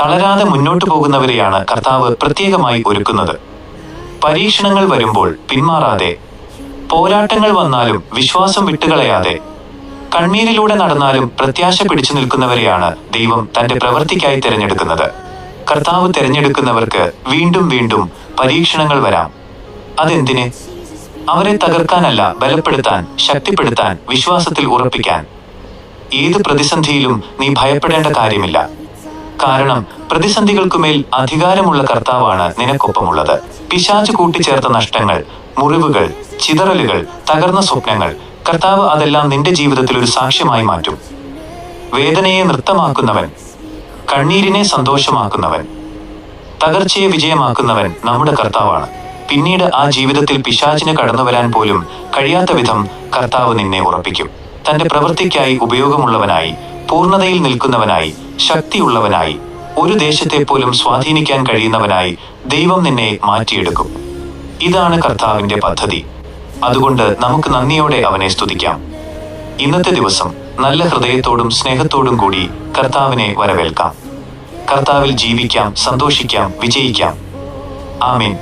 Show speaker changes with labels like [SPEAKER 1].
[SPEAKER 1] തളരാതെ മുന്നോട്ടു പോകുന്നവരെയാണ് കർത്താവ് പ്രത്യേകമായി ഒരുക്കുന്നത്. പരീക്ഷണങ്ങൾ വരുമ്പോൾ പിന്മാറാതെ, പോരാട്ടങ്ങൾ വന്നാലും വിശ്വാസം വിട്ടുകളയാതെ, കണ്ണീരിലൂടെ നടന്നാലും പ്രത്യാശ പിടിച്ചു നിൽക്കുന്നവരെയാണ് ദൈവം തന്റെ പ്രവൃത്തിക്കായി തിരഞ്ഞെടുക്കുന്നത്. കർത്താവ് തിരഞ്ഞെടുക്കുന്നവർക്ക് വീണ്ടും വീണ്ടും പരീക്ഷണങ്ങൾ വരാം. അതെന്തിന്? അവരെ തകർക്കാനല്ല, ബലപ്പെടുത്താൻ, ശക്തിപ്പെടുത്താൻ, വിശ്വാസത്തിൽ ഉറപ്പിക്കാൻ. ഏത് പ്രതിസന്ധിയിലും നീ ഭയപ്പെടേണ്ട കാര്യമില്ല. കാരണം പ്രതിസന്ധികൾക്കുമേൽ അധികാരമുള്ള കർത്താവാണ് നിനക്കൊപ്പമുള്ളത്. പിശാച് കൂട്ടിച്ചേർത്ത നഷ്ടങ്ങൾ, മുറിവുകൾ, ചിതറലുകൾ, തകർന്ന സ്വപ്നങ്ങൾ, കർത്താവ് അതെല്ലാം നിന്റെ ജീവിതത്തിൽ ഒരു സാക്ഷ്യമായി മാറ്റും. വേദനയെ നൃത്തമാക്കുന്നവൻ, കണ്ണീരിനെ സന്തോഷമാക്കുന്നവൻ, തകർച്ചയെ വിജയമാക്കുന്നവൻ നമ്മുടെ കർത്താവാണ്. പിന്നീട് ആ ജീവിതത്തിൽ പിശാചിന് കടന്നുവരാൻ പോലും കഴിയാത്ത വിധം കർത്താവ് നിന്നെ ഉറപ്പിക്കും. തന്റെ പ്രവൃത്തിക്കായി ഉപയോഗമുള്ളവനായി, പൂർണ്ണതയിൽ നിൽക്കുന്നവനായി, ശക്തിയുള്ളവനായി, ഒരു ദേശത്തെ പോലും സ്വാധീനിക്കാൻ കഴിയുന്നവനായി ദൈവം നിന്നെ മാറ്റിയെടുക്കും. ഇതാണ് കർത്താവിന്റെ പദ്ധതി. അതുകൊണ്ട് നമുക്ക് നന്ദിയോടെ അവനെ സ്തുതിക്കാം. ഇന്നത്തെ ദിവസം നല്ല ഹൃദയത്തോടും സ്നേഹത്തോടും കൂടി കർത്താവിനെ വരവേൽക്കാം. കർത്താവിൽ ജീവിക്കാം, സന്തോഷിക്കാം, വിജയിക്കാം. ആമേൻ.